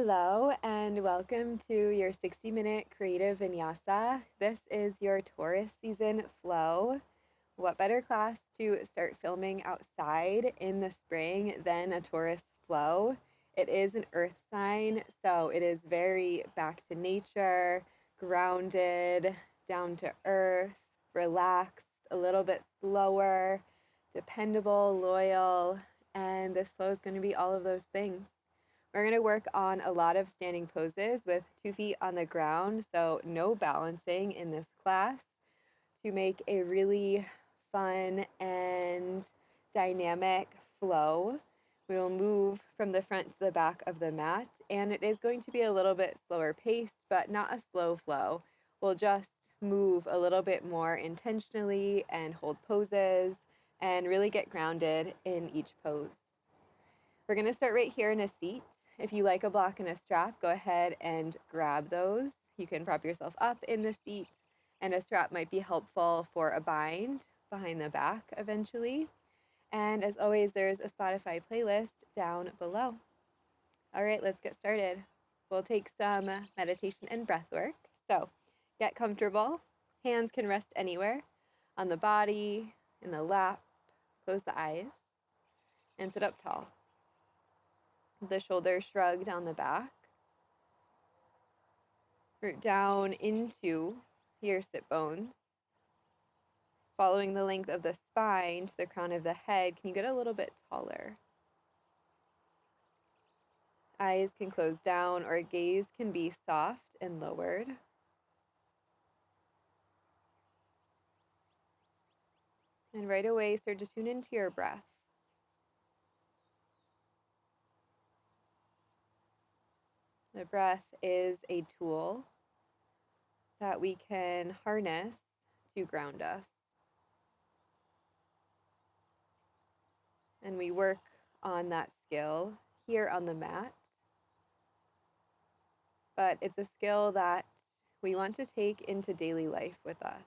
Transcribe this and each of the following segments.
Hello, and welcome to your 60-minute creative vinyasa. This is your Taurus season flow. What better class to start filming outside in the spring than a Taurus flow? It is an earth sign, so it is very back to nature, grounded, down to earth, relaxed, a little bit slower, dependable, loyal, and this flow is going to be all of those things. We're going to work on a lot of standing poses with 2 feet on the ground, so no balancing in this class to make a really fun and dynamic flow. We will move from the front to the back of the mat, and it is going to be a little bit slower paced, but not a slow flow. We'll just move a little bit more intentionally and hold poses and really get grounded in each pose. We're going to start right here in a seat. If you like a block and a strap, go ahead and grab those. You can prop yourself up in the seat, and a strap might be helpful for a bind behind the back eventually. And as always, there's a Spotify playlist down below. All right, let's get started. We'll take some meditation and breath work. So get comfortable. Hands can rest anywhere on the body, in the lap. Close the eyes and sit up tall. The shoulders shrug down the back. Root down into your sit bones. Following the length of the spine to the crown of the head, can you get a little bit taller? Eyes can close down or gaze can be soft and lowered. And right away, start to tune into your breath. The breath is a tool that we can harness to ground us. And we work on that skill here on the mat. But it's a skill that we want to take into daily life with us.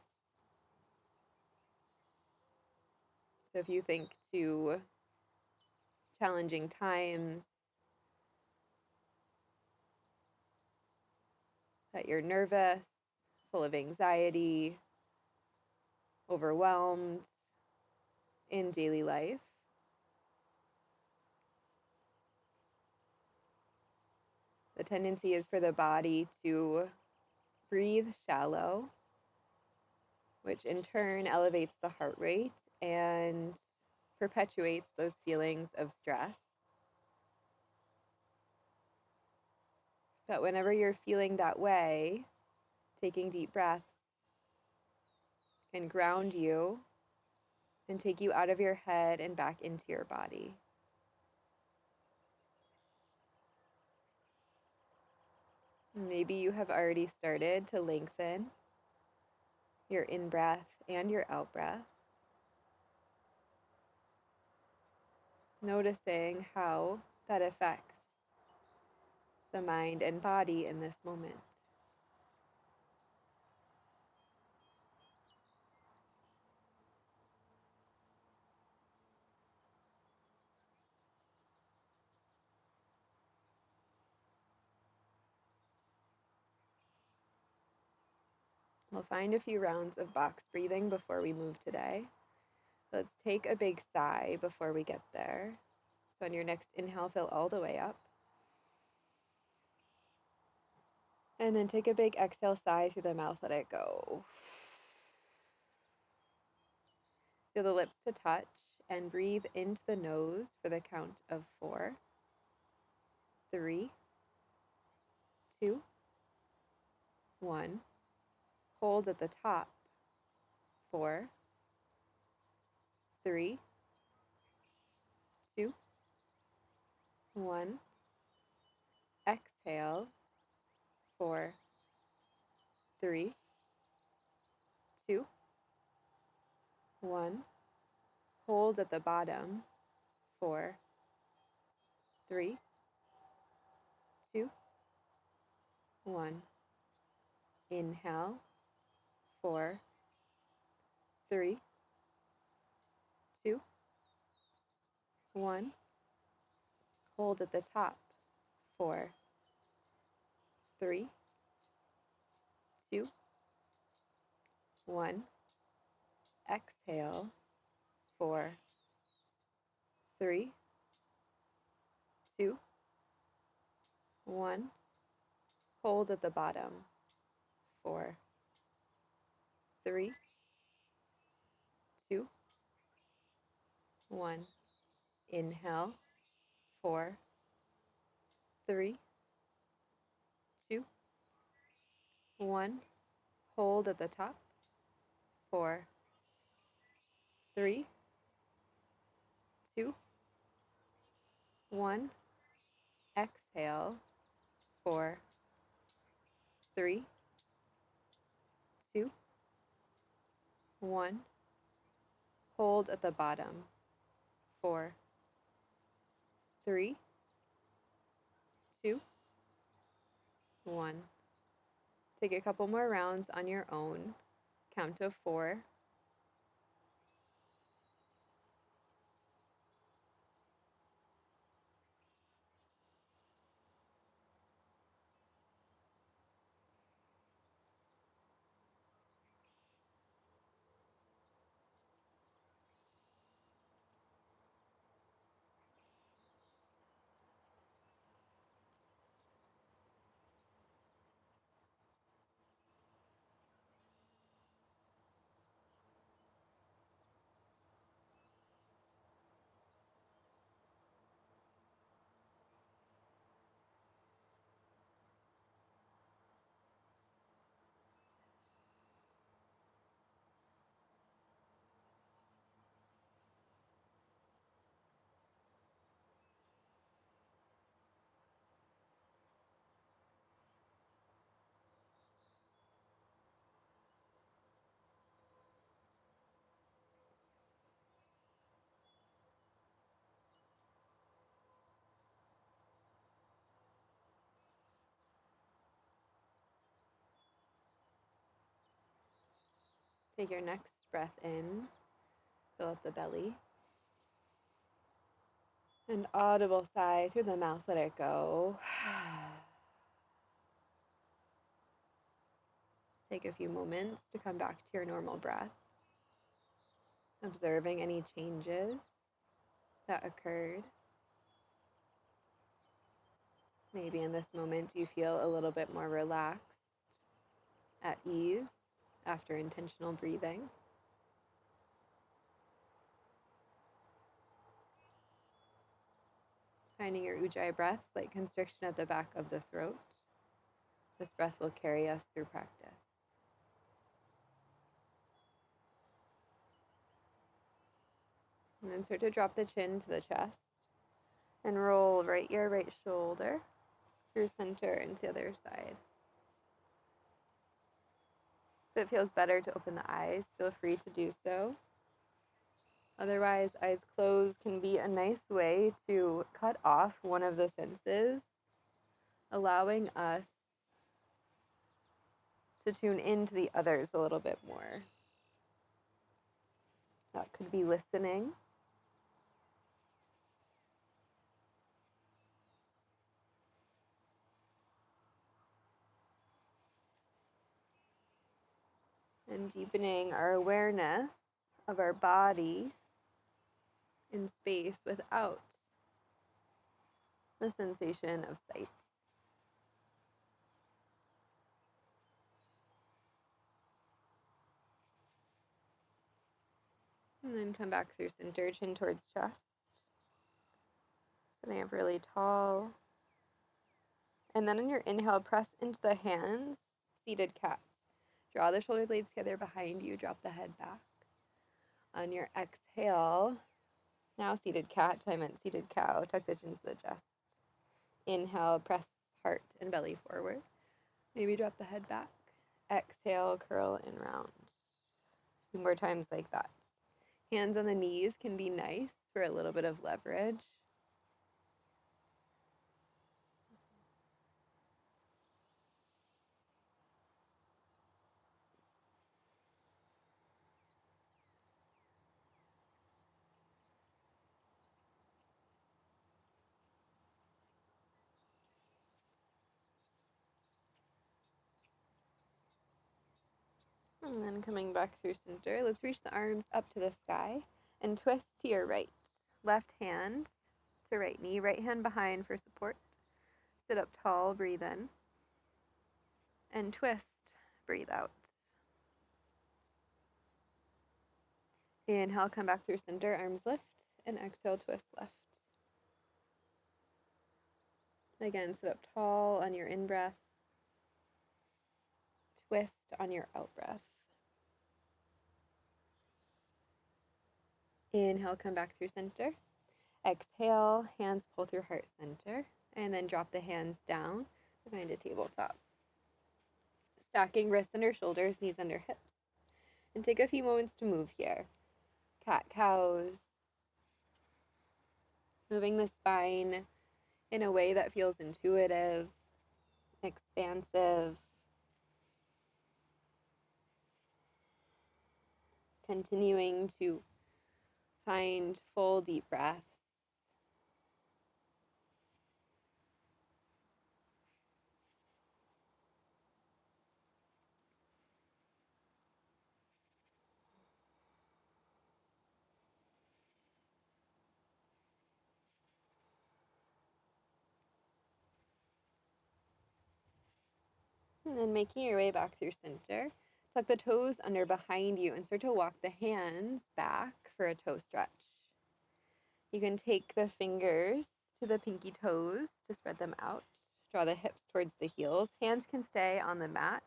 So if you think to challenging times, that you're nervous, full of anxiety, overwhelmed in daily life, the tendency is for the body to breathe shallow, which in turn elevates the heart rate and perpetuates those feelings of stress. But whenever you're feeling that way, taking deep breaths can ground you and take you out of your head and back into your body. Maybe you have already started to lengthen your in-breath and your out-breath, noticing how that affects the mind and body in this moment. We'll find a few rounds of box breathing before we move today. Let's take a big sigh before we get there. So on your next inhale, fill all the way up. And then take a big exhale, sigh through the mouth, let it go. Feel the lips to touch and breathe into the nose for the count of 4, 3, 2, 1. Hold at the top. 4, 3, 2, 1. Exhale. 4, 3, 2, 1. Hold at the bottom. 4, 3, 2, 1. Inhale. 4, 3, 2, 1. Hold at the top. 4, 3, 2, 1. Exhale. 4, 3, 2, 1. Hold at the bottom. 4, 3, 2, 1. Inhale. 4, 3, 2, 1. Hold at the top. 4, 3, 2, 1. Exhale. 4, 3, 2, 1. Hold at the bottom. 4, 3, 2, 1. Take a couple more rounds on your own. Count to 4. Take your next breath in. Fill up the belly. An audible sigh through the mouth, let it go. Take a few moments to come back to your normal breath, observing any changes that occurred. Maybe in this moment you feel a little bit more relaxed, at ease after intentional breathing. Finding your ujjayi breath, slight constriction at the back of the throat. This breath will carry us through practice. And then start to drop the chin to the chest and roll your right shoulder through center and to the other side. If it feels better to open the eyes, feel free to do so. Otherwise, eyes closed can be a nice way to cut off one of the senses, allowing us to tune into the others a little bit more. That could be listening. And deepening our awareness of our body in space without the sensation of sight. And then come back through center, chin towards chest. Sitting up really tall. And then on your inhale, press into the hands, seated cat. Draw the shoulder blades together behind you, drop the head back. On your exhale, now seated cat, I meant seated cow, tuck the chin to the chest. Inhale, press heart and belly forward. Maybe drop the head back. Exhale, curl and round. 2 more times like that. Hands on the knees can be nice for a little bit of leverage. And then coming back through center, let's reach the arms up to the sky and twist to your right. Left hand to right knee, right hand behind for support. Sit up tall, breathe in. And twist, breathe out. Inhale, come back through center, arms lift. And exhale, twist left. Again, sit up tall on your in-breath. Twist on your out-breath. Inhale, come back through center. Exhale, hands pull through heart center. And then drop the hands down behind a tabletop. Stacking wrists under shoulders, knees under hips. And take a few moments to move here. Cat-cows. Moving the spine in a way that feels intuitive, expansive. Continuing to find full deep breaths. And then making your way back through center. Tuck the toes under behind you and start to walk the hands back for a toe stretch. You can take the fingers to the pinky toes to spread them out. Draw the hips towards the heels. Hands can stay on the mat,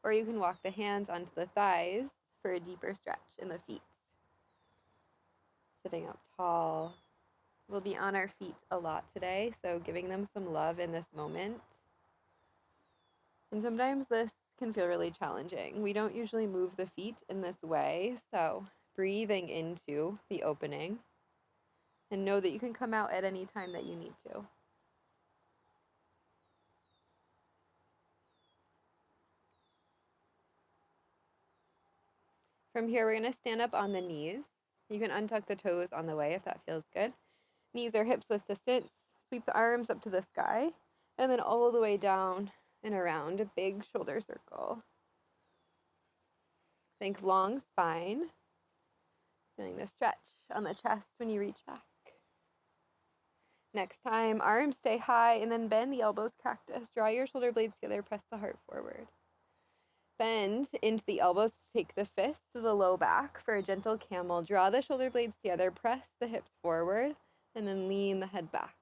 or you can walk the hands onto the thighs for a deeper stretch in the feet. Sitting up tall. We'll be on our feet a lot today, so giving them some love in this moment. And sometimes this can feel really challenging. We don't usually move the feet in this way, so breathing into the opening and know that you can come out at any time that you need to. From here, we're going to stand up on the knees. You can untuck the toes on the way if that feels good. Knees or hips width distance. Sweep the arms up to the sky, and then all the way down and around, a big shoulder circle. Think long spine. Feeling the stretch on the chest when you reach back. Next time, arms stay high and then bend the elbows, cactus. Draw your shoulder blades together, press the heart forward. Bend into the elbows to take the fists to the low back for a gentle camel. Draw the shoulder blades together, press the hips forward, and then lean the head back.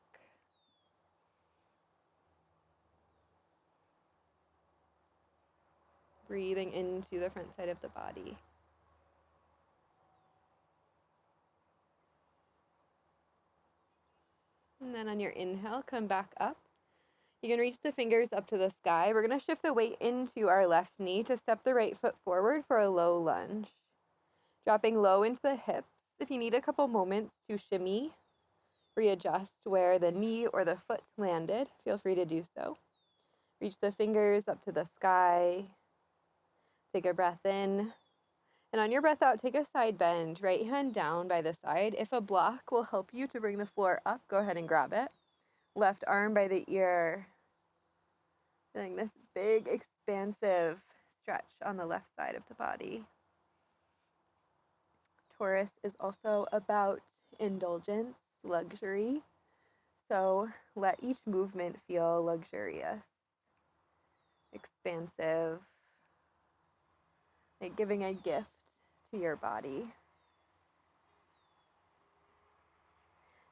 Breathing into the front side of the body. And then on your inhale, come back up. You can reach the fingers up to the sky. We're going to shift the weight into our left knee to step the right foot forward for a low lunge. Dropping low into the hips. If you need a couple moments to shimmy, readjust where the knee or the foot landed, feel free to do so. Reach the fingers up to the sky. Take a breath in. And on your breath out, take a side bend. Right hand down by the side. If a block will help you to bring the floor up, go ahead and grab it. Left arm by the ear. Feeling this big, expansive stretch on the left side of the body. Taurus is also about indulgence, luxury. So let each movement feel luxurious, expansive, like giving a gift to your body.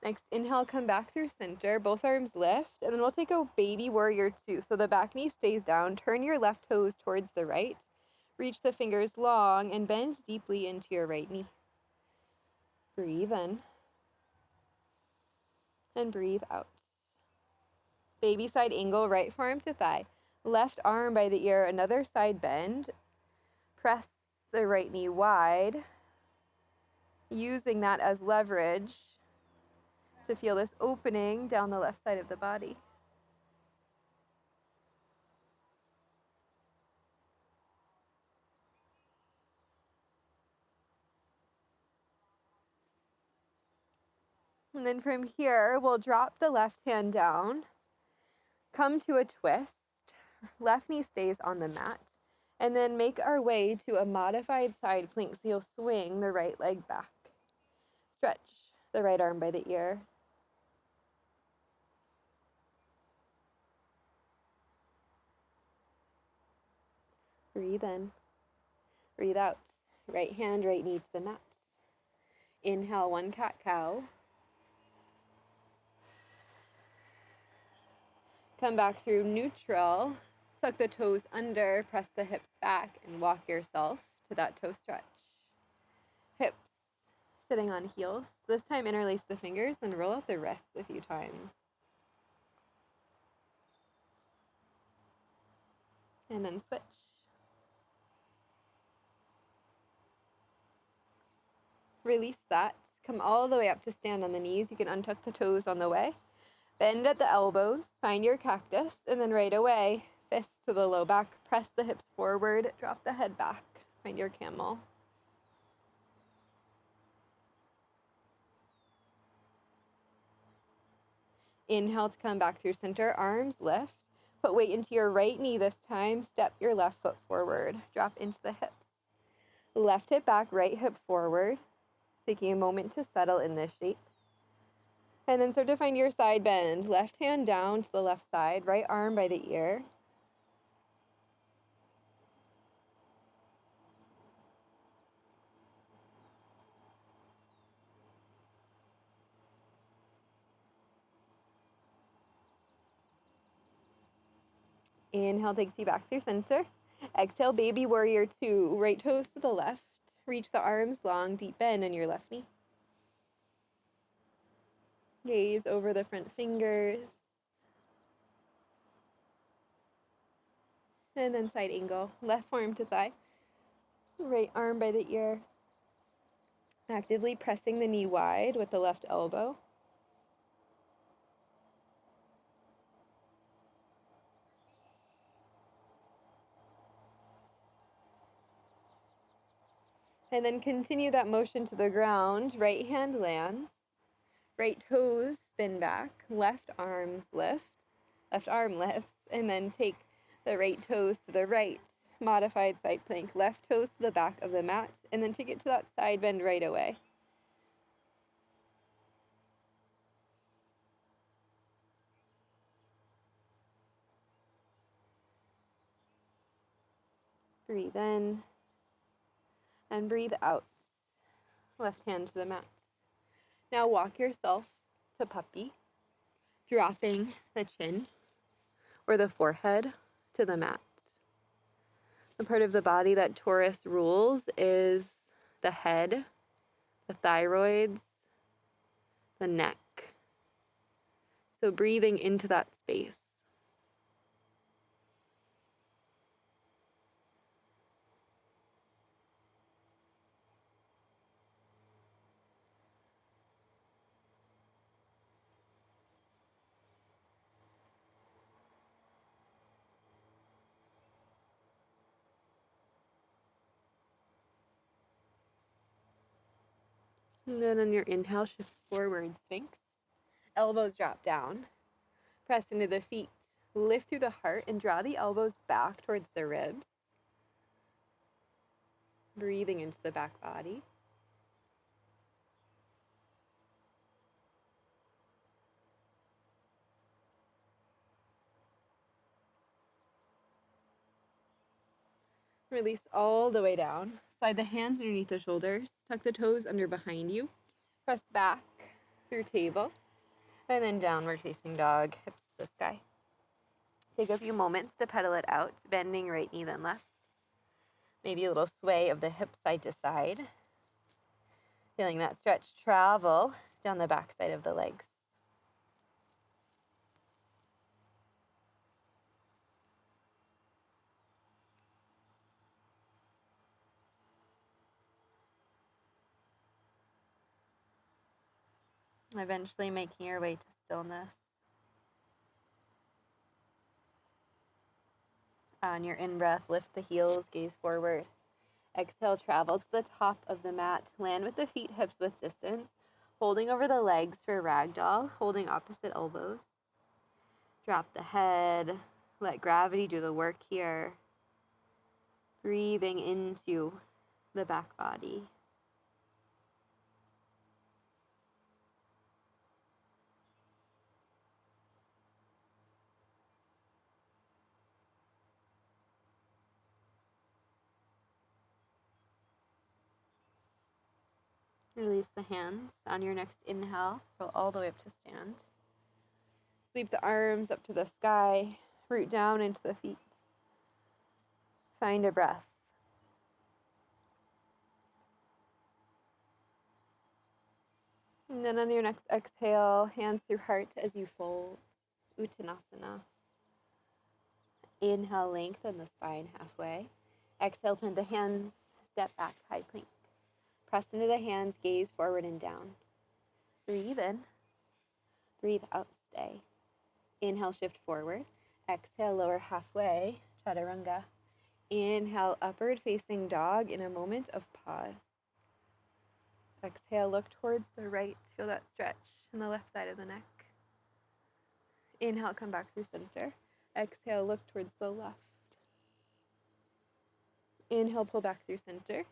Next, inhale, come back through center, both arms lift, and then we'll take a baby warrior two. So the back knee stays down, turn your left toes towards the right, reach the fingers long, and bend deeply into your right knee. Breathe in, and breathe out. Baby side angle, right forearm to thigh, left arm by the ear, another side bend, press the right knee wide, using that as leverage to feel this opening down the left side of the body. And then from here, we'll drop the left hand down, come to a twist, left knee stays on the mat, And then make our way to a modified side plank. So you'll swing the right leg back. Stretch the right arm by the ear. Breathe in. Breathe out. Right hand, right knee to the mat. Inhale, one cat-cow. Come back through neutral. Tuck the toes under, press the hips back, and walk yourself to that toe stretch. Hips sitting on heels. This time interlace the fingers and roll out the wrists a few times. And then switch. Release that. Come all the way up to stand on the knees. You can untuck the toes on the way. Bend at the elbows. Find your cactus. And then right away, fists to the low back. Press the hips forward. Drop the head back. Find your camel. Inhale to come back through center. Arms lift. Put weight into your right knee this time. Step your left foot forward. Drop into the hips. Left hip back, right hip forward. Taking a moment to settle in this shape. And then start to find your side bend. Left hand down to the left side, right arm by the ear. Inhale takes you back through center. Exhale, baby warrior 2. Right toes to the left. Reach the arms long, deep bend in your left knee. Gaze over the front fingers. And then side angle. Left forearm to thigh. Right arm by the ear. Actively pressing the knee wide with the left elbow. And then continue that motion to the ground. Right hand lands. Right toes spin back. Left arms lift. Left arm lifts. And then take the right toes to the right. Modified side plank. Left toes to the back of the mat. And then take it to that side bend right away. Breathe in. And breathe out. Left hand to the mat. Now walk yourself to puppy, dropping the chin or the forehead to the mat. The part of the body that Taurus rules is the head, the thyroids, the neck. So breathing into that space. And then on your inhale, shift forward, Sphinx. Elbows drop down. Press into the feet. Lift through the heart and draw the elbows back towards the ribs. Breathing into the back body. Release all the way down. Slide the hands underneath the shoulders. Tuck the toes under behind you. Press back through table. And then downward facing dog, hips to the sky. Take a few moments to pedal it out, bending right knee then left. Maybe a little sway of the hips side to side. Feeling that stretch travel down the back side of the legs. Eventually making your way to stillness. On your in-breath, lift the heels, gaze forward. Exhale, travel to the top of the mat. Land with the feet hips width distance. Holding over the legs for ragdoll. Holding opposite elbows. Drop the head. Let gravity do the work here. Breathing into the back body. Release the hands on your next inhale. Roll all the way up to stand. Sweep the arms up to the sky. Root down into the feet. Find a breath. And then on your next exhale, hands through heart as you fold. Uttanasana. Inhale, lengthen the spine halfway. Exhale, plant the hands, step back, high plank. Press into the hands, gaze forward and down. Breathe in. Breathe out, stay. Inhale, shift forward. Exhale, lower halfway, chaturanga. Inhale, upward facing dog in a moment of pause. Exhale, look towards the right. Feel that stretch in the left side of the neck. Inhale, come back through center. Exhale, look towards the left. Inhale, pull back through center.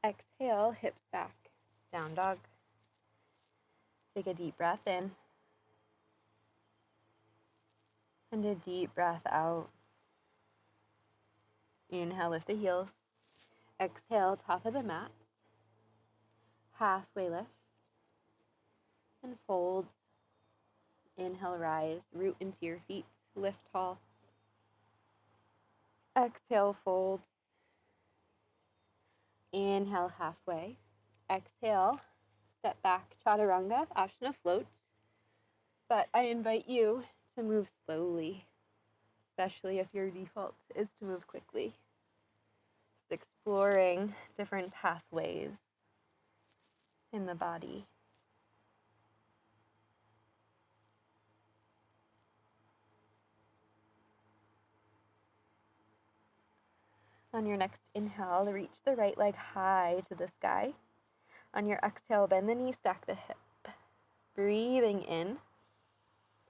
Exhale, hips back, down dog. Take a deep breath in. And a deep breath out. Inhale, lift the heels. Exhale, top of the mat. Halfway lift. And fold. Inhale, rise, root into your feet, lift tall. Exhale, fold. Inhale, halfway. Exhale, step back, chaturanga, asana float. But I invite you to move slowly, especially if your default is to move quickly. Just exploring different pathways in the body. On your next inhale, reach the right leg high to the sky. On your exhale, bend the knee, stack the hip. Breathing in.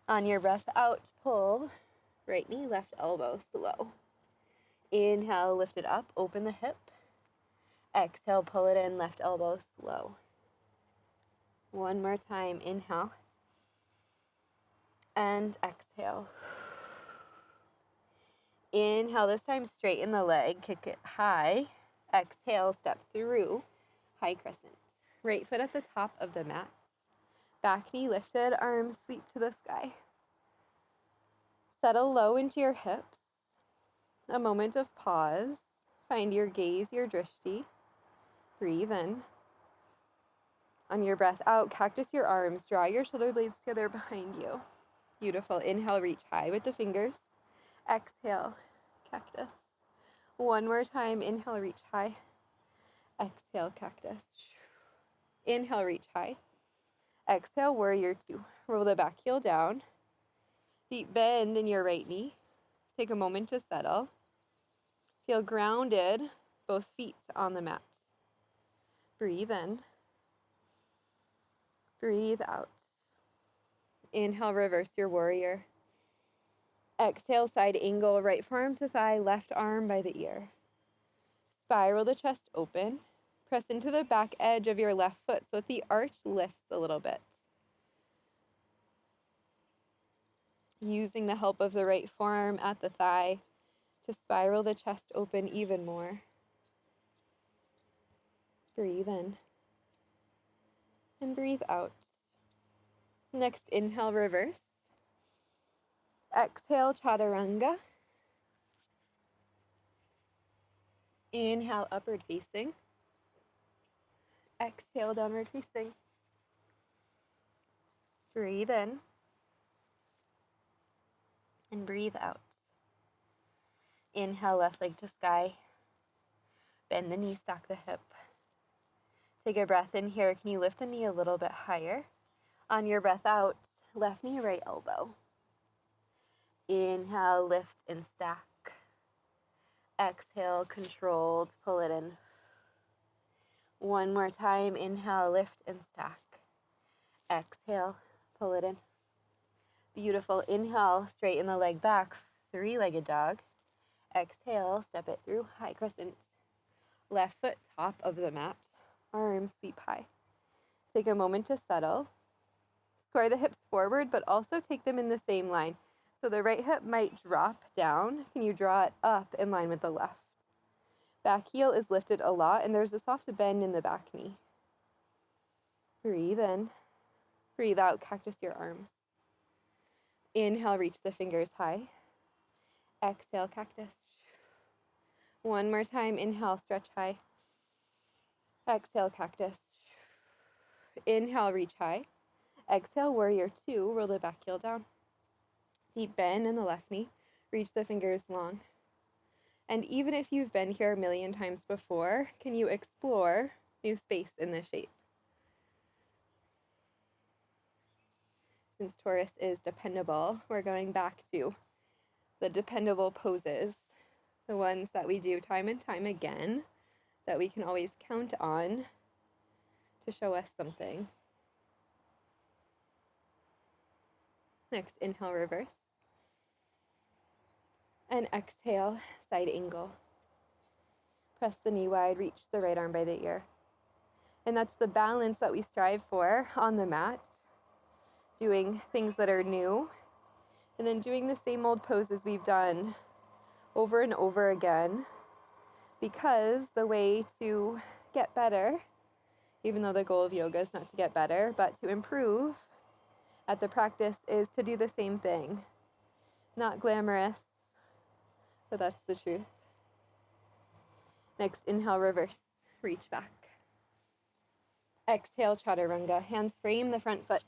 On your breath out, pull right knee, left elbow, slow. Inhale, lift it up, open the hip. Exhale, pull it in, left elbow, slow. One more time, inhale. And exhale. Inhale, this time straighten the leg, kick it high. Exhale, step through, high crescent. Right foot at the top of the mat. Back knee lifted, arms sweep to the sky. Settle low into your hips. A moment of pause. Find your gaze, your drishti. Breathe in. On your breath out, cactus your arms. Draw your shoulder blades together behind you. Beautiful. Inhale, reach high with the fingers. Exhale, cactus. One more time. Inhale, reach high. Exhale, cactus. Inhale, reach high. Exhale, warrior two. Roll the back heel down. Deep bend in your right knee. Take a moment to settle. Feel grounded, both feet on the mat. Breathe in. Breathe out. Inhale, reverse your warrior. Exhale, side angle, right forearm to thigh, left arm by the ear. Spiral the chest open. Press into the back edge of your left foot so that the arch lifts a little bit. Using the help of the right forearm at the thigh to spiral the chest open even more. Breathe in. And breathe out. Next, inhale, reverse. Exhale, chaturanga. Inhale, upward facing. Exhale, downward facing. Breathe in. And breathe out. Inhale, left leg to sky. Bend the knee, stack the hip. Take a breath in here. Can you lift the knee a little bit higher? On your breath out, left knee, right elbow. Inhale, lift and stack. Exhale, controlled, pull it in. One more time, inhale, lift and stack. Exhale, pull it in. Beautiful. Inhale, straighten the leg back, three-legged dog. Exhale, step it through, high crescent. Left foot top of the mat, arms sweep high. Take a moment to settle. Square the hips forward, but also take them in the same line. So the right hip might drop down. Can you draw it up in line with the left? Back heel is lifted a lot, and there's a soft bend in the back knee. Breathe in. Breathe out, cactus your arms. Inhale, reach the fingers high. Exhale, cactus. One more time, inhale, stretch high. Exhale, cactus. Inhale, reach high. Exhale, warrior two, roll the back heel down. Deep bend in the left knee. Reach the fingers long. And even if you've been here a million times before, can you explore new space in this shape? Since Taurus is dependable, we're going back to the dependable poses, the ones that we do time and time again, that we can always count on to show us something. Next, inhale, reverse. And exhale, side angle. Press the knee wide, reach the right arm by the ear. And that's the balance that we strive for on the mat, doing things that are new, and then doing the same old poses we've done over and over again, because the way to get better, even though the goal of yoga is not to get better, but to improve at the practice, is to do the same thing. Not glamorous, but that's the truth. Next, inhale, reverse, reach back. Exhale, chaturanga, hands frame the front foot.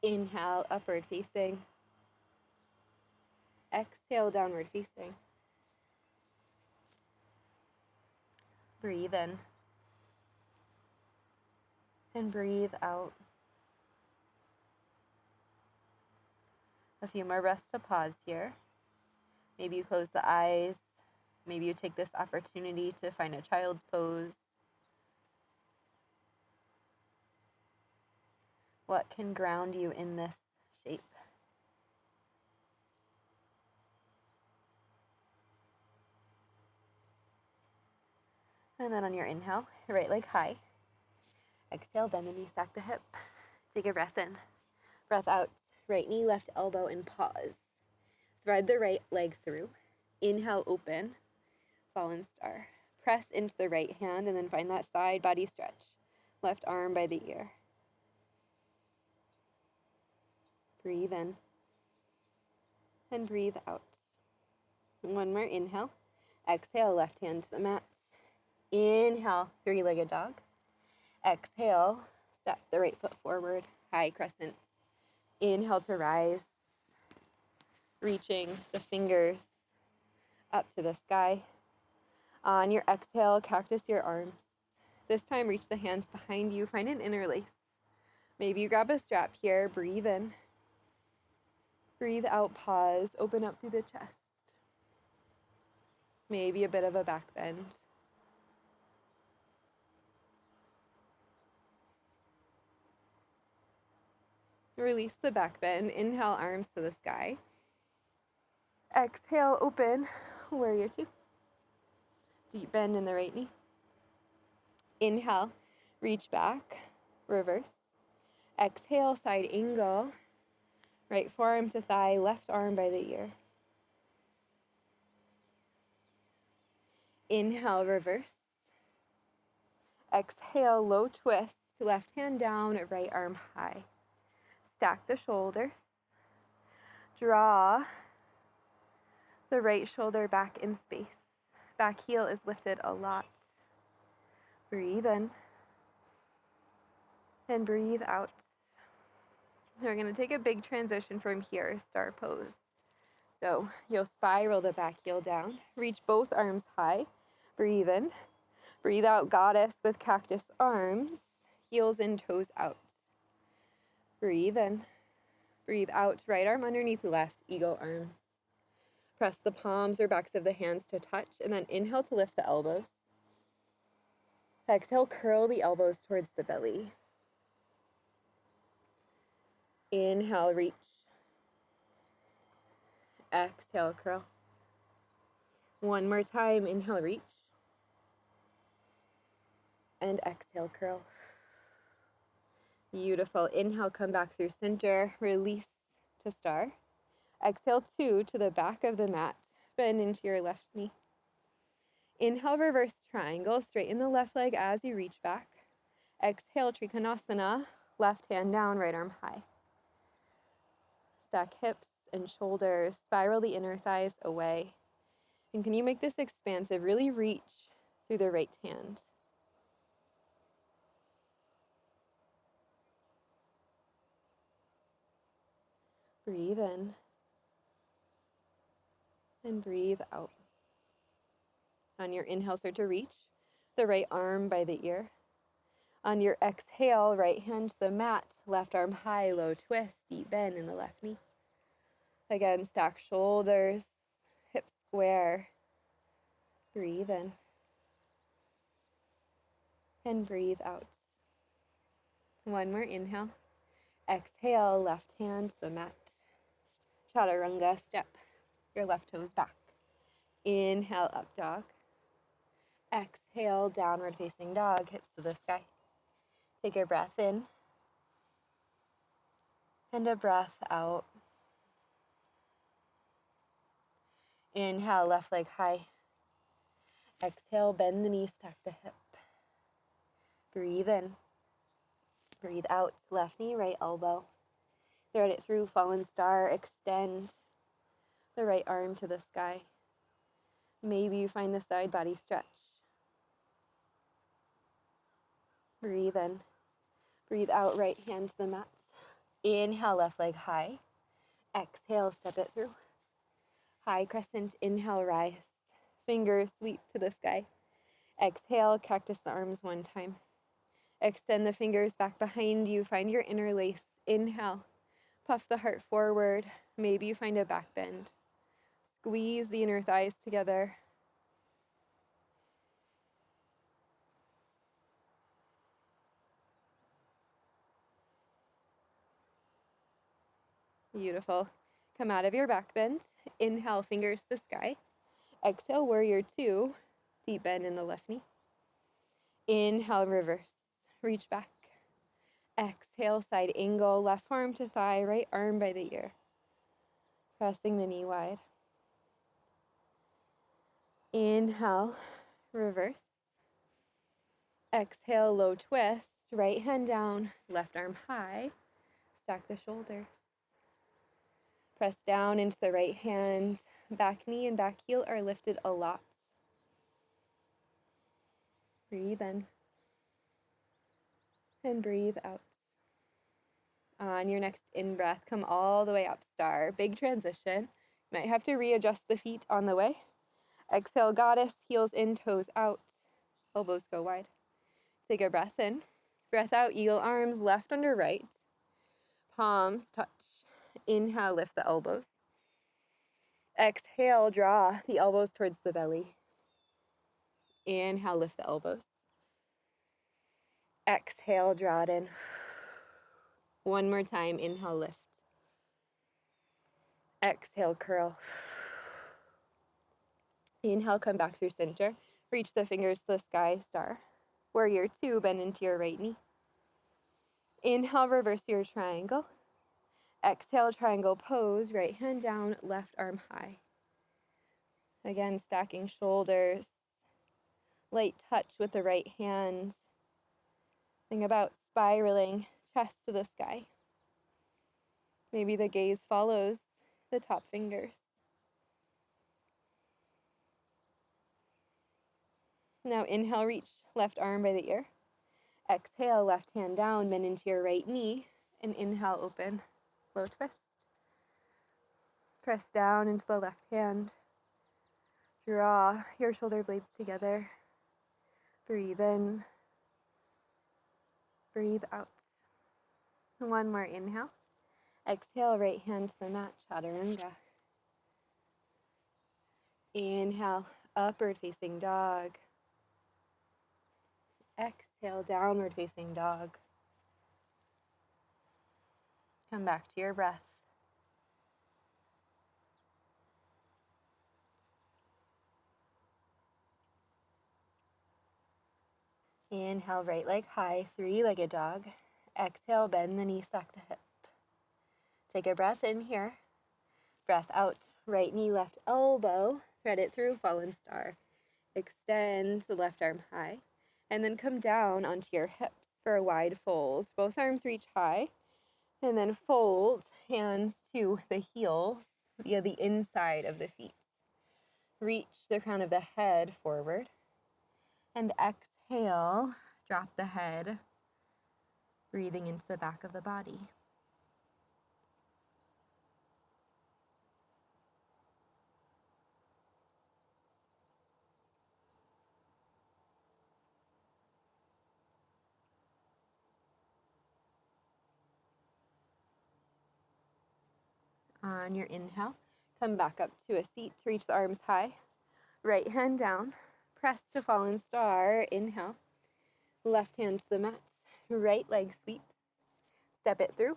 Inhale, upward facing. Exhale, downward facing. Breathe in. And breathe out. A few more breaths to pause here. Maybe you close the eyes. Maybe you take this opportunity to find a child's pose. What can ground you in this shape? And then on your inhale, right leg high. Exhale, bend the knee, stack the hip. Take a breath in. Breath out. Right knee, left elbow, and pause. Thread the right leg through. Inhale, open. Fallen star. Press into the right hand and then find that side body stretch. Left arm by the ear. Breathe in. And breathe out. One more inhale. Exhale, left hand to the mat. Inhale, three-legged dog. Exhale, step the right foot forward, high crescent. Inhale to rise, reaching the fingers up to the sky. On your exhale, cactus your arms. This time, reach the hands behind you, find an interlace. Maybe you grab a strap here, breathe in. Breathe out, pause, open up through the chest. Maybe a bit of a back bend. Release the back bend. Inhale, arms to the sky. Exhale, open, warrior two. Deep bend in the right knee. Inhale, reach back, reverse. Exhale, side angle. Right forearm to thigh, left arm by the ear. Inhale, reverse. Exhale, low twist. Left hand down, right arm high. Stack the shoulders. Draw the right shoulder back in space. Back heel is lifted a lot. Breathe in. And breathe out. We're going to take a big transition from here, star pose. So you'll spiral the back heel down. Reach both arms high. Breathe in. Breathe out, goddess with cactus arms. Heels and toes out. Breathe in. Breathe out, right arm underneath left, eagle arms. Press the palms or backs of the hands to touch, and then inhale to lift the elbows. Exhale, curl the elbows towards the belly. Inhale, reach. Exhale, curl. One more time, inhale, reach. And exhale, curl. Beautiful. Inhale, come back through center, release to star. Exhale, 2 to the back of the mat, bend into your left knee. Inhale, reverse triangle, straighten the left leg as you reach back. Exhale, Trikonasana, left hand down, right arm high. Stack hips and shoulders, spiral the inner thighs away. And can you make this expansive? Really reach through the right hand. Breathe in and breathe out. On your inhale, start to reach the right arm by the ear. On your exhale, right hand to the mat, left arm high, low twist, deep bend in the left knee. Again, stack shoulders, hips square. Breathe in and breathe out. One more inhale. Exhale, left hand to the mat. Chaturanga, step your left toes back. Inhale, up dog. Exhale, downward facing dog, hips to the sky. Take a breath in and a breath out. Inhale, left leg high. Exhale, bend the knee, stack the hip. Breathe in. Breathe out, left knee, right elbow. Thread it through, fallen star, extend the right arm to the sky. Maybe you find the side body stretch. Breathe in. Breathe out, right hand to the mat. Inhale, left leg high. Exhale, step it through. High crescent, inhale, rise. Fingers sweep to the sky. Exhale, cactus the arms one time. Extend the fingers back behind you. Find your interlace. Inhale, puff the heart forward. Maybe you find a back bend. Squeeze the inner thighs together. Beautiful. Come out of your back bend. Inhale, fingers to sky. Exhale, warrior 2. Deep bend in the left knee. Inhale, reverse. Reach back. Exhale, side angle. Left arm to thigh, right arm by the ear. Pressing the knee wide. Inhale, reverse. Exhale, low twist. Right hand down, left arm high. Stack the shoulders. Press down into the right hand. Back knee and back heel are lifted a lot. Breathe in. And breathe out. On your next in-breath, come all the way up, star. Big transition. Might have to readjust the feet on the way. Exhale, goddess, heels in, toes out. Elbows go wide. Take a breath in. Breath out, eagle arms, left under right. Palms touch. Inhale, lift the elbows. Exhale, draw the elbows towards the belly. Inhale, lift the elbows. Exhale, draw it in. One more time, inhale, lift. Exhale, curl. Inhale, come back through center. Reach the fingers to the sky, star. Warrior 2, bend into your right knee. Inhale, reverse your triangle. Exhale, triangle pose, right hand down, left arm high. Again, stacking shoulders. Light touch with the right hand. Think about spiraling chest to the sky. Maybe the gaze follows the top fingers. Now inhale, reach left arm by the ear. Exhale, left hand down, bend into your right knee. And inhale, open, low twist. Press down into the left hand. Draw your shoulder blades together. Breathe in. Breathe out. One more inhale. Exhale, right hand to the mat, chaturanga. Inhale, upward facing dog. Exhale, downward facing dog. Come back to your breath. Inhale, right leg high, three-legged dog. Exhale, bend the knee, stack the hip. Take a breath in here. Breath out, right knee, left elbow. Thread it through, fallen star. Extend the left arm high. And then come down onto your hips for a wide fold. Both arms reach high. And then fold hands to the heels via the inside of the feet. Reach the crown of the head forward. And exhale, drop the head, breathing into the back of the body. On your inhale, come back up to a seat, reach the arms high, right hand down, press to fallen star, inhale, left hand to the mat, right leg sweeps, step it through,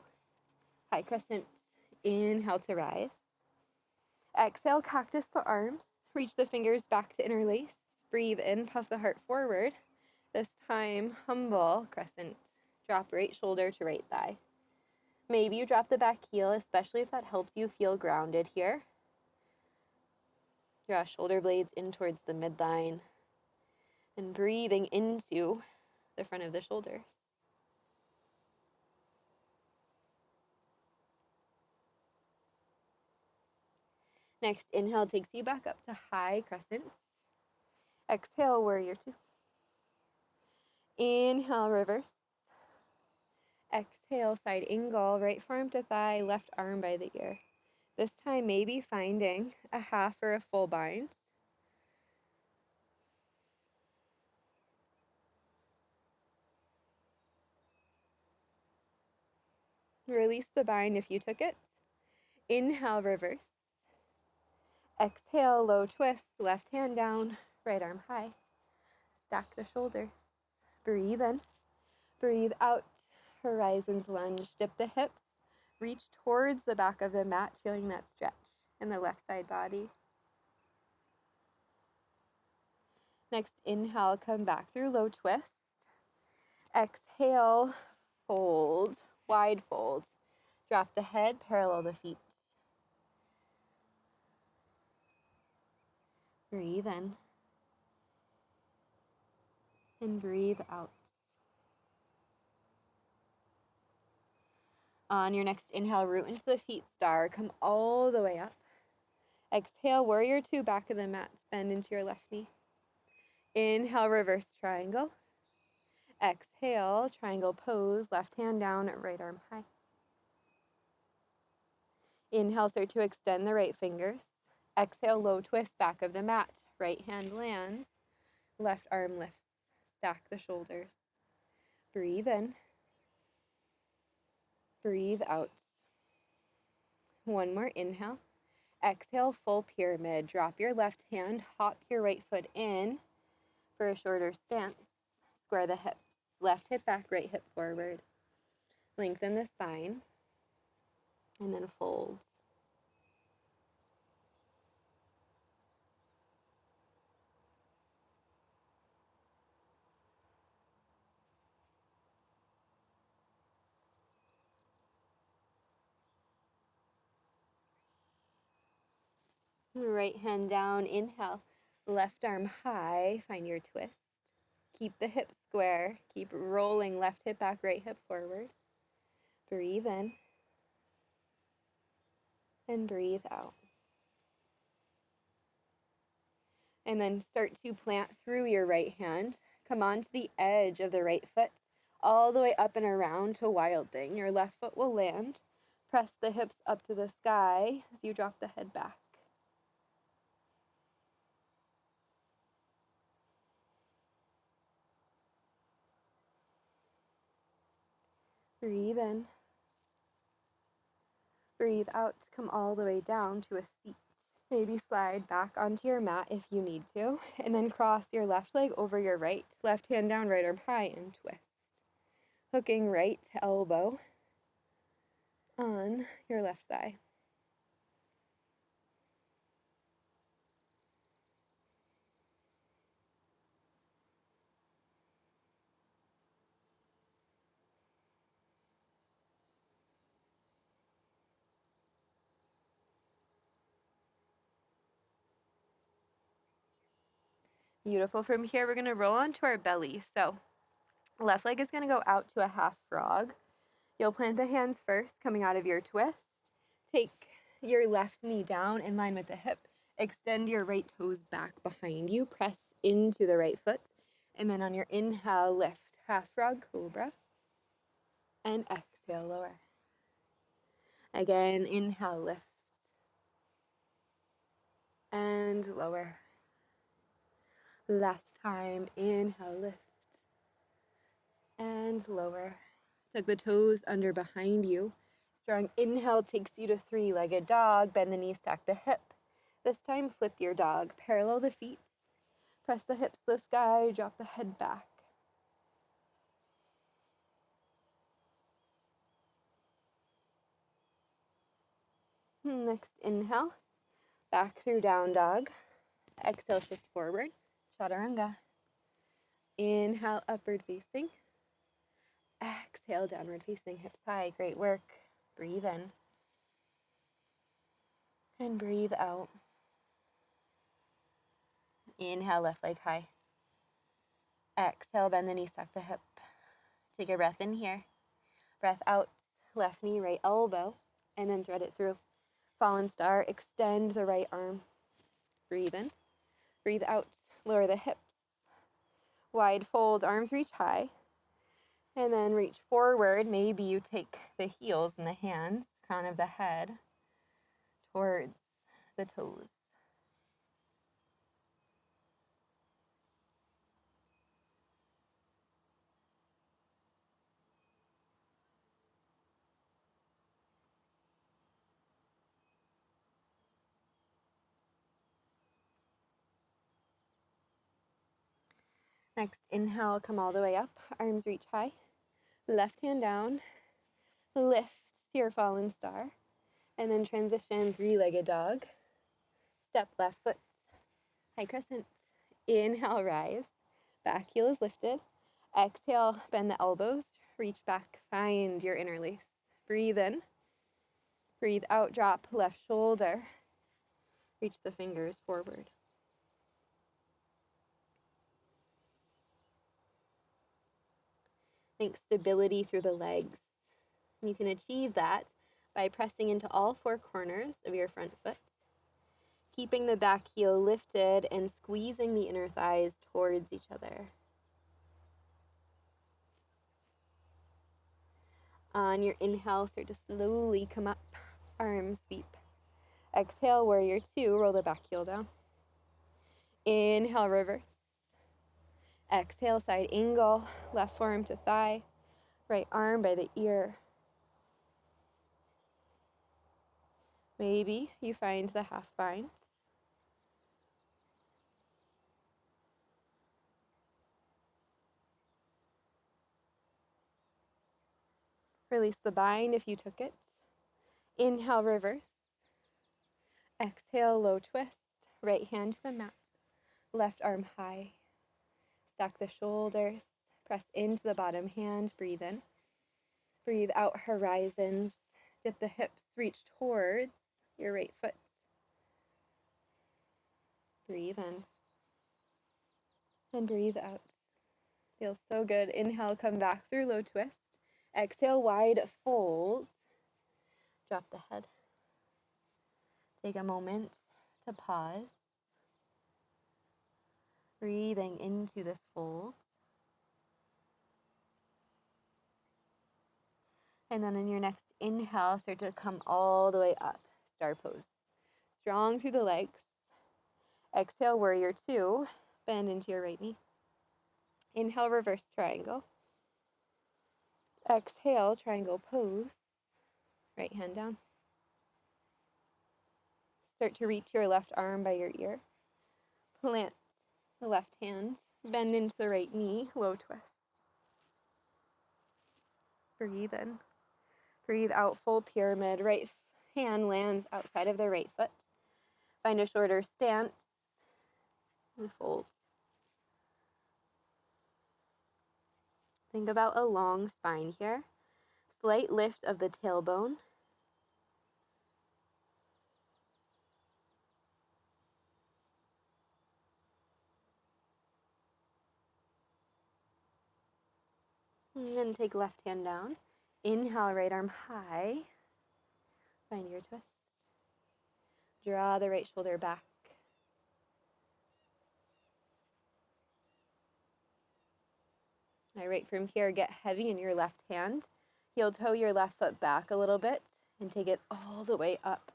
high crescent, inhale to rise, exhale, cactus the arms, reach the fingers back to interlace, breathe in, puff the heart forward, this time, humble crescent, drop right shoulder to right thigh. Maybe you drop the back heel, especially if that helps you feel grounded here. Draw shoulder blades in towards the midline and breathing into the front of the shoulders. Next, inhale takes you back up to high crescent. Exhale, warrior two. Inhale, reverse. Exhale, side angle, right forearm to thigh, left arm by the ear. This time, maybe finding a half or a full bind. Release the bind if you took it. Inhale, reverse. Exhale, low twist, left hand down, right arm high. Stack the shoulders. Breathe in, breathe out. Horizons lunge. Dip the hips. Reach towards the back of the mat, feeling that stretch in the left side body. Next, inhale, come back through low twist. Exhale, fold, wide fold. Drop the head, parallel the feet. Breathe in and breathe out. On your next inhale, root into the feet, star. Come all the way up. Exhale, warrior two, back of the mat. Bend into your left knee. Inhale, reverse triangle. Exhale, triangle pose, left hand down, right arm high. Inhale, start to extend the right fingers. Exhale, low twist, back of the mat. Right hand lands, left arm lifts. Stack the shoulders. Breathe in. Breathe out. One more inhale. Exhale, full pyramid. Drop your left hand, hop your right foot in for a shorter stance. Square the hips. Left hip back, right hip forward. Lengthen the spine. And then fold. Right hand down, inhale. Left arm high, find your twist. Keep the hips square. Keep rolling left hip back, right hip forward. Breathe in. And breathe out. And then start to plant through your right hand. Come onto the edge of the right foot, all the way up and around to wild thing. Your left foot will land. Press the hips up to the sky as you drop the head back. Breathe in. Breathe out. Come all the way down to a seat. Maybe slide back onto your mat if you need to, and then cross your left leg over your right. Left hand down, right arm high, and twist. Hooking right elbow on your left thigh. Beautiful. From here, we're going to roll onto our belly. So left leg is going to go out to a half frog. You'll plant the hands first, coming out of your twist. Take your left knee down in line with the hip. Extend your right toes back behind you. Press into the right foot. And then on your inhale, lift. Half frog cobra. And exhale, lower. Again, inhale, lift. And lower. Last time, inhale, lift. And lower. Tuck the toes under behind you. Strong inhale takes you to three-legged dog. Bend the knees, stack the hip. This time, flip your dog. Parallel the feet. Press the hips to the sky. Drop the head back. Next inhale. Back through down dog. Exhale, shift forward. Chaturanga. Inhale, upward facing. Exhale, downward facing, hips high. Great work. Breathe in. And breathe out. Inhale, left leg high. Exhale, bend the knee, stack the hip. Take a breath in here. Breath out, left knee, right elbow, and then thread it through. Fallen star, extend the right arm. Breathe in. Breathe out, lower the hips. Wide fold, arms reach high. And then reach forward. Maybe you take the heels and the hands, crown of the head, towards the toes. Next, inhale, come all the way up. Arms reach high. Left hand down. Lift your fallen star. And then transition three-legged dog. Step left foot. High crescent. Inhale, rise. Back heel is lifted. Exhale, bend the elbows. Reach back. Find your interlace. Breathe in. Breathe out. Drop left shoulder. Reach the fingers forward. Think stability through the legs. You can achieve that by pressing into all four corners of your front foot, keeping the back heel lifted and squeezing the inner thighs towards each other. On your inhale, start to slowly come up, arms sweep. Exhale, warrior two, roll the back heel down. Inhale, reverse. Exhale, side angle, left forearm to thigh, right arm by the ear. Maybe you find the half bind. Release the bind if you took it. Inhale, reverse. Exhale, low twist. Right hand to the mat. Left arm high. Stack the shoulders. Press into the bottom hand. Breathe in. Breathe out, horizons. Dip the hips. Reach towards your right foot. Breathe in. And breathe out. Feels so good. Inhale, come back through low twist. Exhale, wide fold. Drop the head. Take a moment to pause. Breathing into this fold. And then in your next inhale, start to come all the way up. Star pose. Strong through the legs. Exhale, warrior two. Bend into your right knee. Inhale, reverse triangle. Exhale, triangle pose. Right hand down. Start to reach your left arm by your ear. Plant the left hand. Bend into the right knee. Low twist. Breathe in. Breathe out, full pyramid. Right hand lands outside of the right foot. Find a shorter stance. And fold. Think about a long spine here. Slight lift of the tailbone. And then take left hand down. Inhale, right arm high. Find your twist. Draw the right shoulder back. All right, from here, get heavy in your left hand. Heel toe your left foot back a little bit and take it all the way up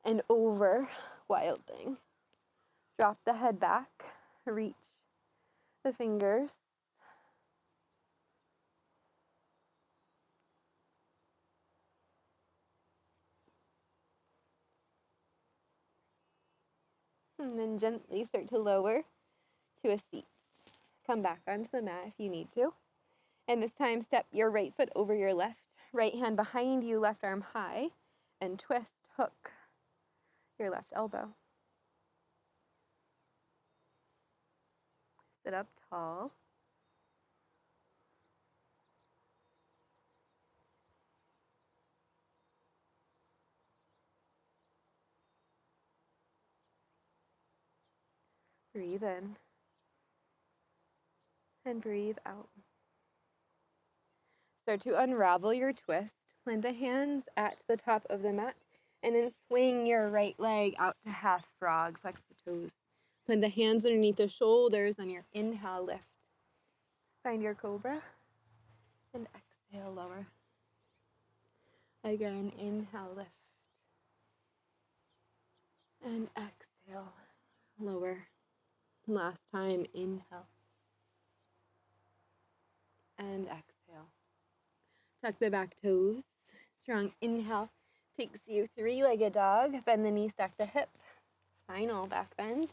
and over. Wild thing. Drop the head back. Reach the fingers. And then gently start to lower to a seat. Come back onto the mat if you need to. And this time, step your right foot over your left. Right hand behind you, left arm high. And twist, hook your left elbow. Sit up tall. Breathe in. And breathe out. Start to unravel your twist. Plant the hands at the top of the mat. And then swing your right leg out to half frog. Flex the toes. Plant the hands underneath the shoulders on your inhale, lift. Find your cobra. And exhale, lower. Again, inhale, lift. And exhale, lower. Last time, inhale. And exhale. Tuck the back toes. Strong inhale takes you three-legged dog. Bend the knee, stack the hip. Final back bend.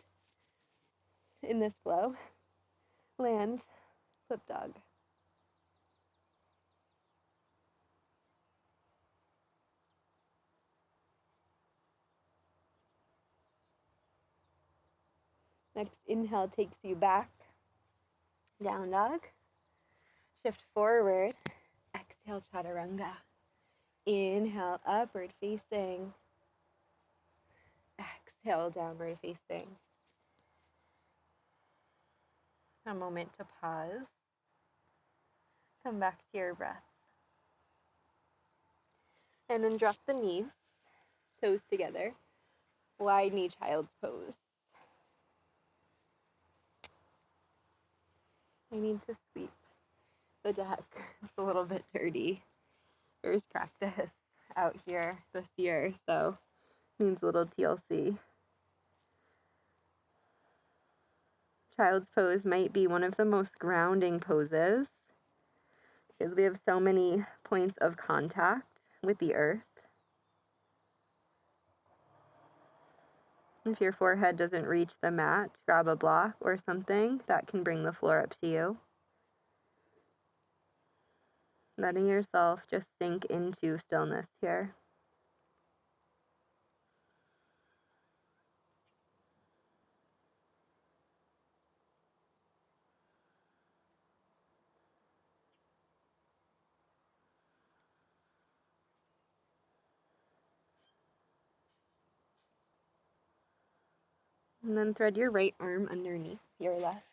In this flow, land, flip dog. Next inhale takes you back. Down dog. Shift forward. Exhale, chaturanga. Inhale, upward facing. Exhale, downward facing. A moment to pause. Come back to your breath. And then drop the knees, toes together. Wide knee child's pose. I need to sweep the deck. It's a little bit dirty. First practice out here this year, so needs a little TLC. Child's pose might be one of the most grounding poses because we have so many points of contact with the earth. If your forehead doesn't reach the mat, grab a block or something that can bring the floor up to you. Letting yourself just sink into stillness here. And then thread your right arm underneath your left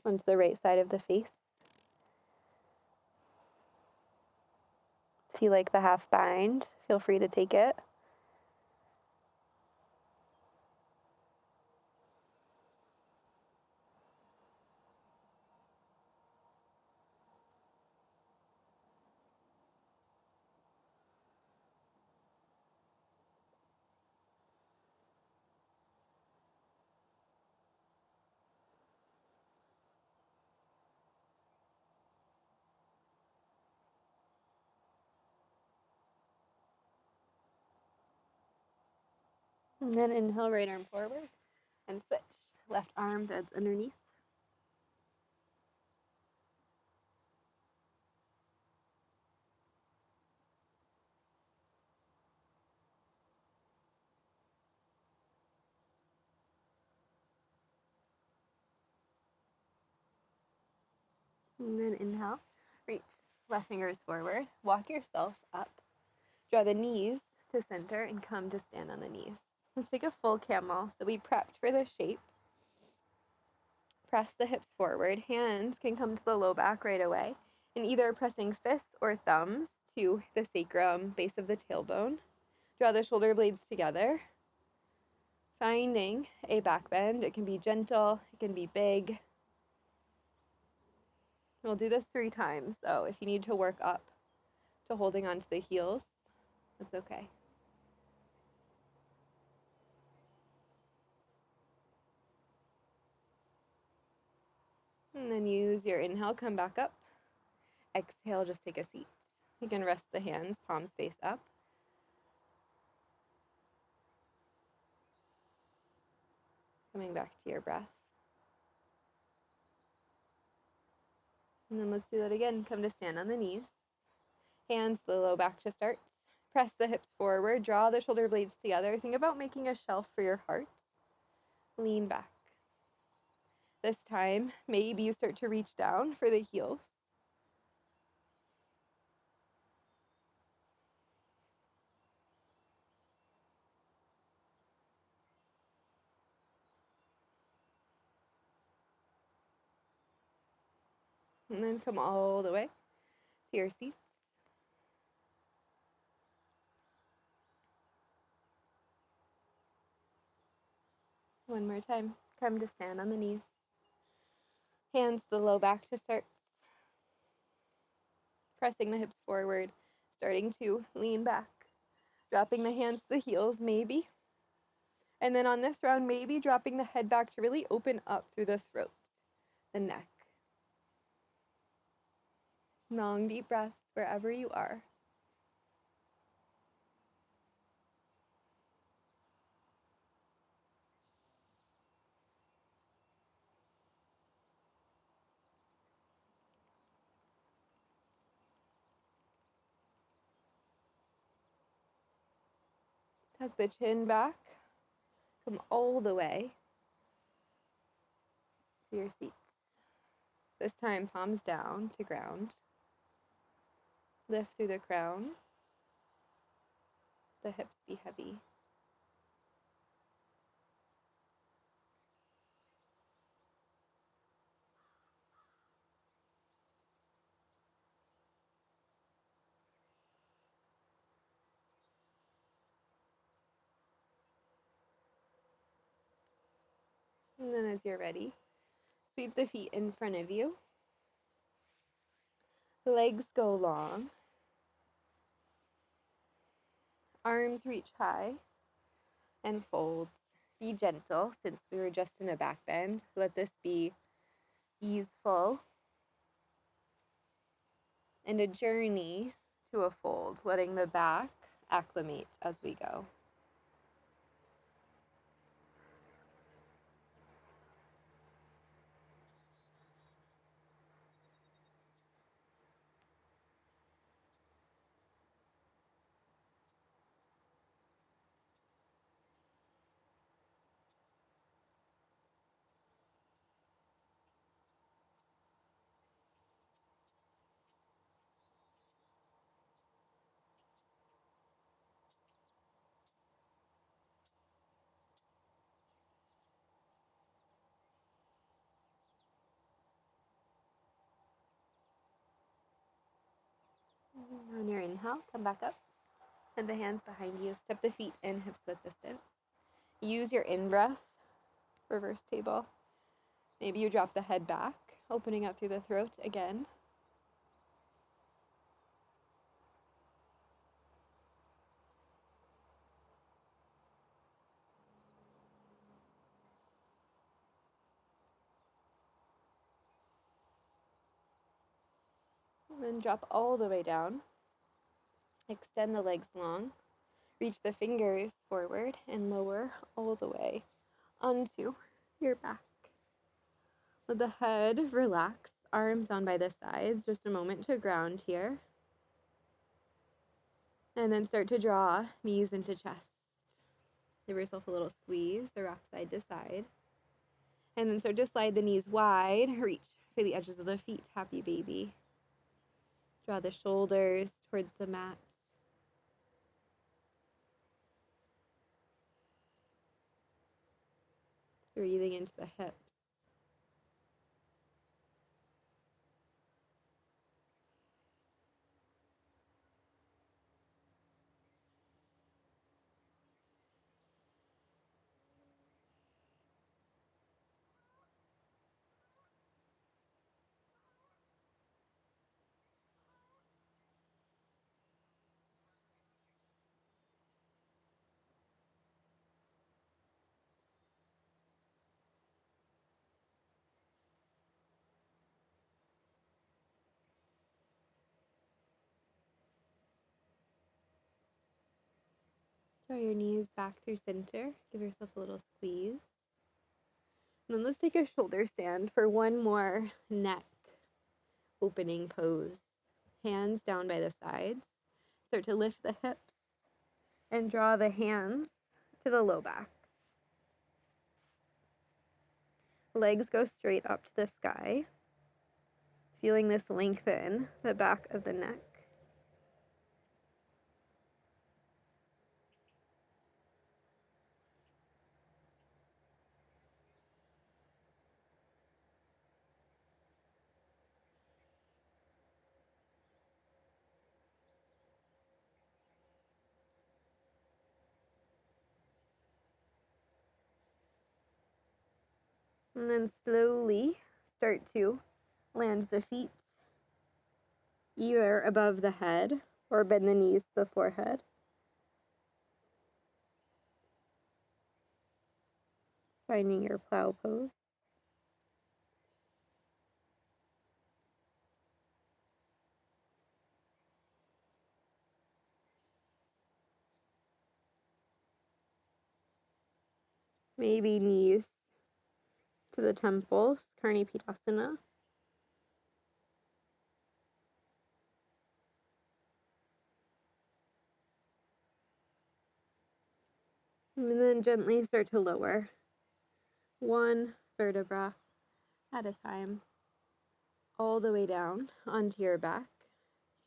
onto the right side of the face. If you like the half bind, feel free to take it. And then inhale, right arm forward and switch. Left arm threads underneath. And then inhale, reach left fingers forward. Walk yourself up. Draw the knees to center and come to stand on the knees. Let's take a full camel. So we prepped for this shape. Press the hips forward. Hands can come to the low back right away. And either pressing fists or thumbs to the sacrum, base of the tailbone. Draw the shoulder blades together, finding a back bend. It can be gentle, it can be big. We'll do this 3 times, so if you need to work up to holding onto the heels, that's okay. And then use your inhale, come back up. Exhale, just take a seat. You can rest the hands, palms face up. Coming back to your breath. And then let's do that again. Come to stand on the knees. Hands to the low back to start. Press the hips forward. Draw the shoulder blades together. Think about making a shelf for your heart. Lean back. This time, maybe you start to reach down for the heels. And then come all the way to your seats. One more time. Come to stand on the knees. Hands to the low back to start. Pressing the hips forward. Starting to lean back. Dropping the hands to the heels, maybe. And then on this round, maybe dropping the head back to really open up through the throat, the neck. Long, deep breaths wherever you are. Tuck the chin back. Come all the way to your seats. This time, palms down to ground. Lift through the crown. The hips be heavy. And then as you're ready, sweep the feet in front of you. Legs go long. Arms reach high and folds. Be gentle since we were just in a back bend. Let this be easeful and a journey to a fold, letting the back acclimate as we go. On your inhale, come back up. And the hands behind you. Step the feet in, hips width distance. Use your in-breath, reverse table. Maybe you drop the head back, opening up through the throat again. And then drop all the way down. Extend the legs long. Reach the fingers forward and lower all the way onto your back. Let the head relax, arms down by the sides. Just a moment to ground here. And then start to draw knees into chest. Give yourself a little squeeze or rock side to side. And then start to slide the knees wide. Reach for the edges of the feet. Happy baby. Draw the shoulders towards the mat. Breathing into the hips. Draw your knees back through center. Give yourself a little squeeze. And then let's take a shoulder stand for one more neck opening pose. Hands down by the sides. Start to lift the hips and draw the hands to the low back. Legs go straight up to the sky. Feeling this lengthen the back of the neck. And then slowly start to land the feet either above the head or bend the knees to the forehead. Finding your plow pose. Maybe knees to the temples, Karni Pitasana. And then gently start to lower one vertebra at a time, all the way down onto your back.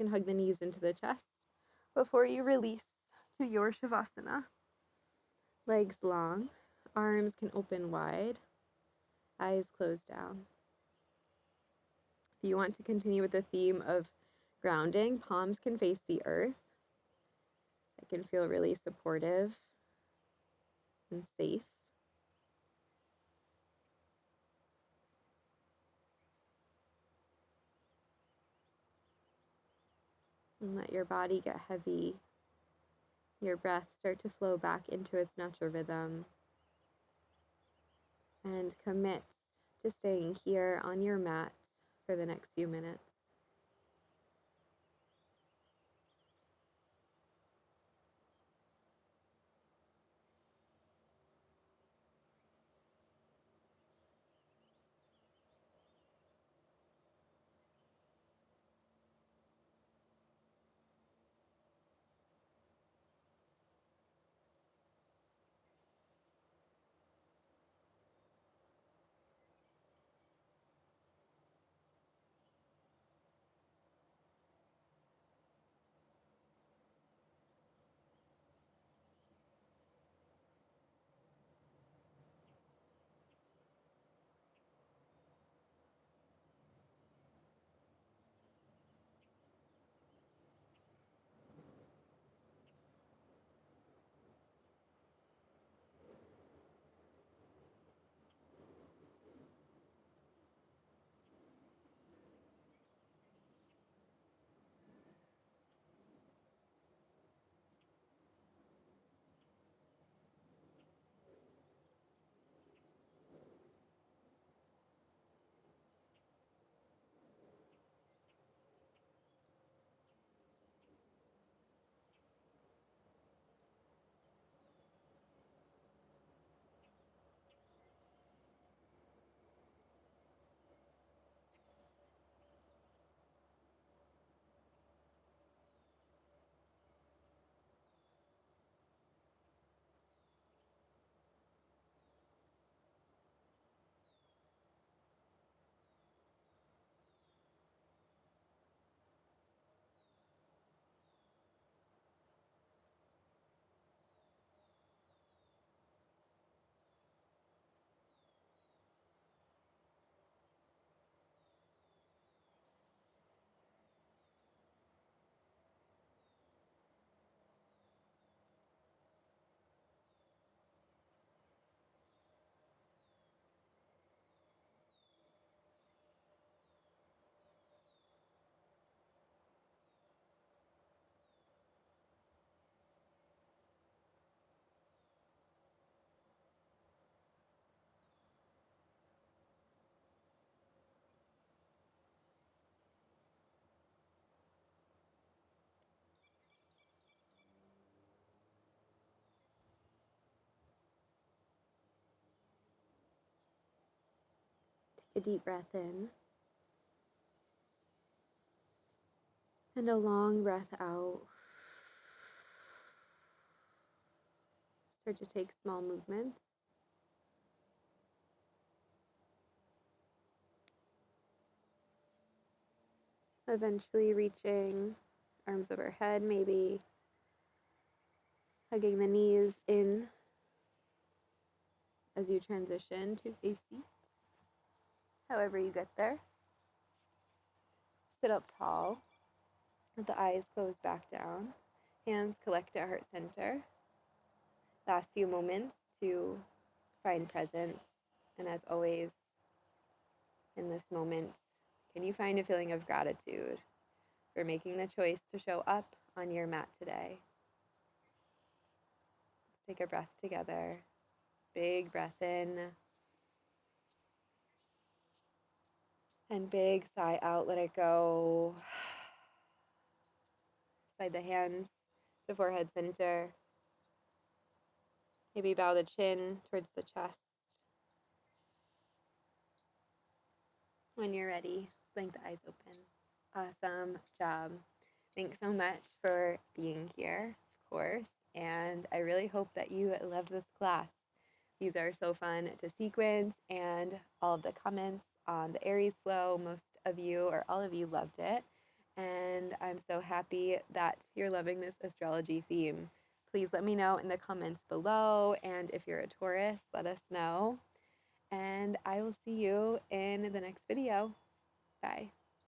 You can hug the knees into the chest before you release to your shavasana. Legs long, arms can open wide, eyes closed down. If you want to continue with the theme of grounding, palms can face the earth. It can feel really supportive and safe. And let your body get heavy. Your breath start to flow back into its natural rhythm. And commit to staying here on your mat for the next few minutes. A deep breath in and a long breath out. Start to take small movements. Eventually reaching arms overhead, maybe hugging the knees in as you transition to a seat. However you get there. Sit up tall with the eyes closed back down. Hands collect at heart center. Last few moments to find presence. And as always, in this moment, can you find a feeling of gratitude for making the choice to show up on your mat today? Let's take a breath together. Big breath in. And big sigh out, let it go. Slide the hands to forehead center. Maybe bow the chin towards the chest. When you're ready, blink the eyes open. Awesome job. Thanks so much for being here, of course. And I really hope that you loved this class. These are so fun to sequence, and all of the comments on the Aries flow, most of you or all of you loved it. And I'm so happy that you're loving this astrology theme. Please let me know in the comments below. And if you're a Taurus, let us know. And I will see you in the next video. Bye.